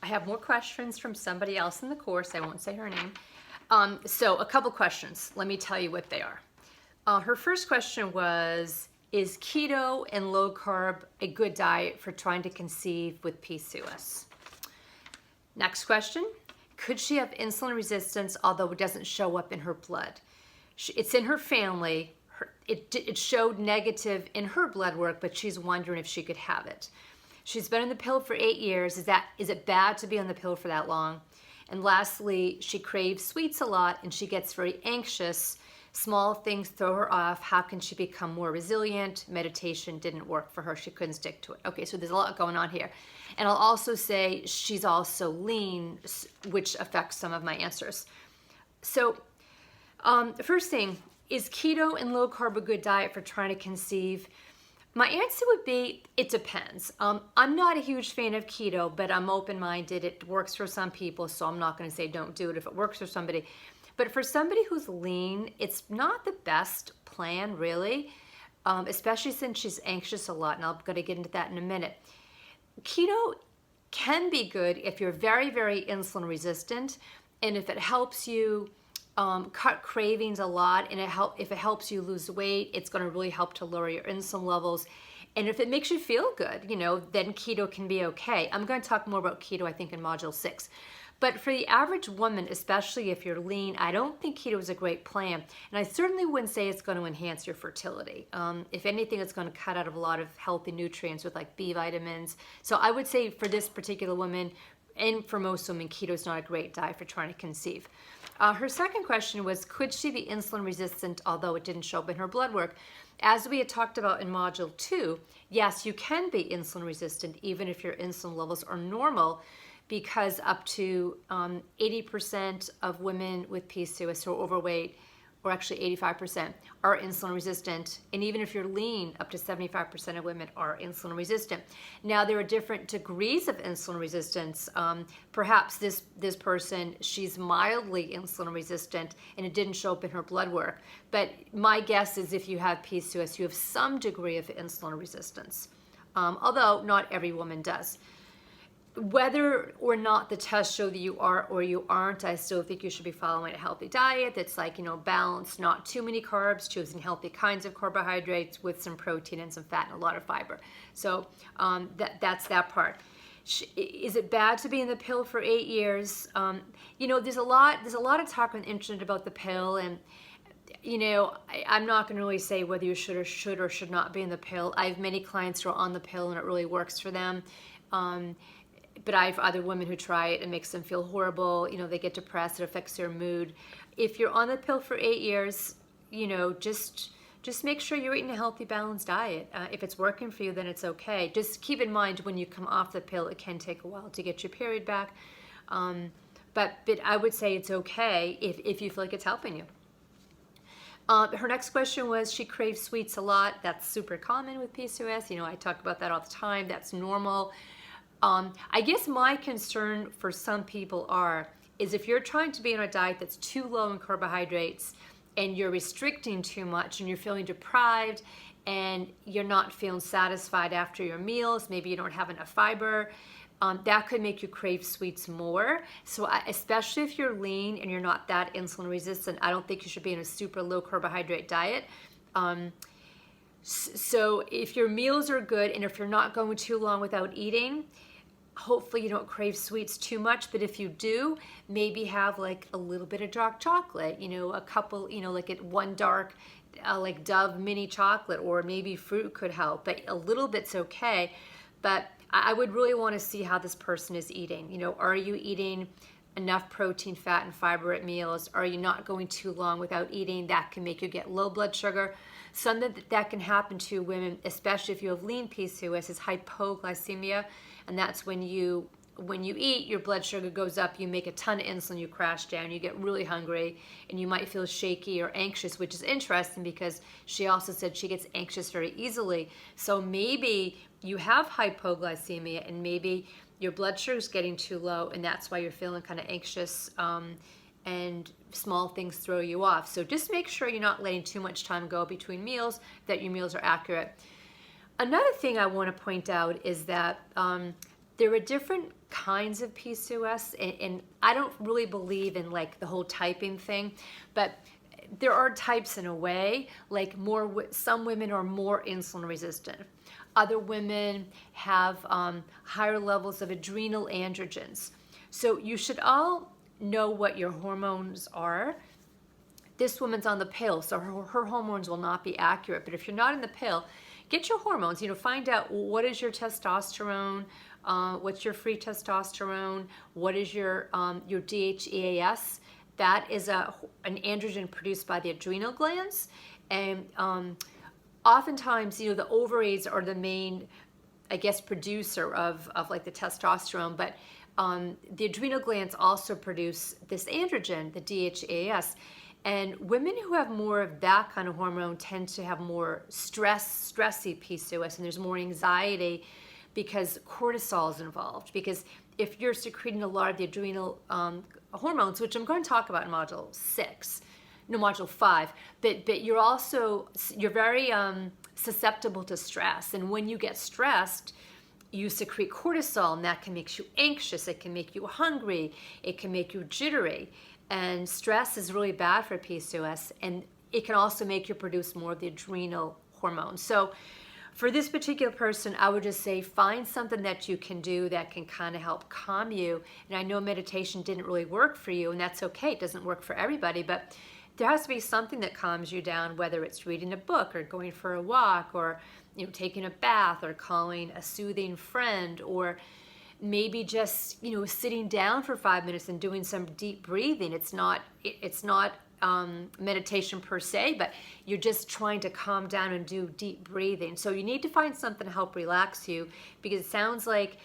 I have more questions from somebody else in the course. I won't say her name. So a couple questions. Let me tell you what they are. Her first question was, is keto and low carb a good diet for trying to conceive with PCOS? Next question, could she have insulin resistance although it doesn't show up in her blood? It's in her family. It showed negative in her blood work, but she's wondering if she could have it. She's been on the pill for 8 years. Is it bad to be on the pill for that long? And lastly, she craves sweets a lot and she gets very anxious. Small things throw her off. How can she become more resilient? Meditation didn't work for her. She couldn't stick to it. Okay, so there's a lot going on here. And I'll also say she's also lean, which affects some of my answers. So the first thing, is keto and low carb a good diet for trying to conceive? My answer would be, it depends. I'm not a huge fan of keto, but I'm open-minded. It works for some people, so I'm not going to say don't do it if it works for somebody. But for somebody who's lean, it's not the best plan, really, especially since she's anxious a lot, and I'm going to get into that in a minute. Keto can be good if you're very, very insulin resistant, and if it helps you cut cravings a lot, and if it helps you lose weight, it's going to really help to lower your insulin levels. And if it makes you feel good, then keto can be okay. I'm going to talk more about keto, I think, in Module 6. But for the average woman, especially if you're lean, I don't think keto is a great plan. And I certainly wouldn't say it's going to enhance your fertility. If anything, it's going to cut out of a lot of healthy nutrients with like B vitamins. So I would say for this particular woman, and for most women, keto is not a great diet for trying to conceive. Her second question was, could she be insulin resistant although it didn't show up in her blood work? As we had talked about in Module 2, yes, you can be insulin resistant even if your insulin levels are normal, because up to 80% of women with PCOS who are overweight, or actually 85%, are insulin resistant. And even if you're lean, up to 75% of women are insulin resistant. Now, there are different degrees of insulin resistance. Perhaps this person, she's mildly insulin resistant and it didn't show up in her blood work. But my guess is if you have PCOS, you have some degree of insulin resistance, although not every woman does. Whether or not the tests show that you are or you aren't, I still think you should be following a healthy diet that's like, balanced, not too many carbs, choosing healthy kinds of carbohydrates with some protein and some fat and a lot of fiber. So that's that part. Is it bad to be in the pill for 8 years? There's a lot of talk on the internet about the pill, and I'm not going to really say whether you should or should not be in the pill. I have many clients who are on the pill and it really works for them. But I have other women who try it and makes them feel horrible. They get depressed. It affects their mood. If you're on the pill for 8 years, just make sure you're eating a healthy, balanced diet. If it's working for you, then it's okay. Just keep in mind when you come off the pill, it can take a while to get your period back. But I would say it's okay if you feel like it's helping you. Her next question was, she craves sweets a lot. That's super common with PCOS. I talk about that all the time. That's normal. I guess my concern for some people is if you're trying to be on a diet that's too low in carbohydrates and you're restricting too much and you're feeling deprived and you're not feeling satisfied after your meals, maybe you don't have enough fiber, that could make you crave sweets more. So especially if you're lean and you're not that insulin resistant, I don't think you should be in a super low carbohydrate diet. So if your meals are good and if you're not going too long without eating, hopefully you don't crave sweets too much. But if you do, maybe have like a little bit of dark chocolate, a couple, like one dark, like Dove mini chocolate, or maybe fruit could help, but a little bit's okay. But I would really want to see how this person is eating. Are you eating enough protein, fat, and fiber at meals? Are you not going too long without eating? That can make you get low blood sugar. Something that can happen to women, especially if you have lean PCOS, is hypoglycemia, and that's when you eat, your blood sugar goes up, you make a ton of insulin, you crash down, you get really hungry, and you might feel shaky or anxious, which is interesting because she also said she gets anxious very easily. So maybe you have hypoglycemia and maybe your blood sugar is getting too low, and that's why you're feeling kind of anxious, and small things throw you off. So just make sure you're not letting too much time go between meals, that your meals are accurate. Another thing I want to point out is that there are different kinds of PCOS, and I don't really believe in like the whole typing thing, but there are types in a way. Like some women are more insulin resistant. Other women have higher levels of adrenal androgens. So you should all know what your hormones are. This woman's on the pill, so her hormones will not be accurate. But if you're not in the pill, get your hormones. Find out what is your testosterone, what's your free testosterone, what is your DHEAS. That is an androgen produced by the adrenal glands, and oftentimes, the ovaries are the main, I guess, producer of like the testosterone, but the adrenal glands also produce this androgen, the DHEAS. And women who have more of that kind of hormone tend to have more stressy PCOS, and there's more anxiety because cortisol is involved. Because if you're secreting a lot of the adrenal hormones, which I'm going to talk about in module 5, but you're very susceptible to stress, and when you get stressed, you secrete cortisol, and that can make you anxious, it can make you hungry, it can make you jittery, and stress is really bad for PCOS, and it can also make you produce more of the adrenal hormones. So for this particular person, I would just say find something that you can do that can kind of help calm you. And I know meditation didn't really work for you, and that's okay. It doesn't work for everybody, but there has to be something that calms you down, whether it's reading a book or going for a walk or taking a bath or calling a soothing friend, or maybe just sitting down for 5 minutes and doing some deep breathing. It's not meditation per se, but you're just trying to calm down and do deep breathing. So you need to find something to help relax you, because it sounds like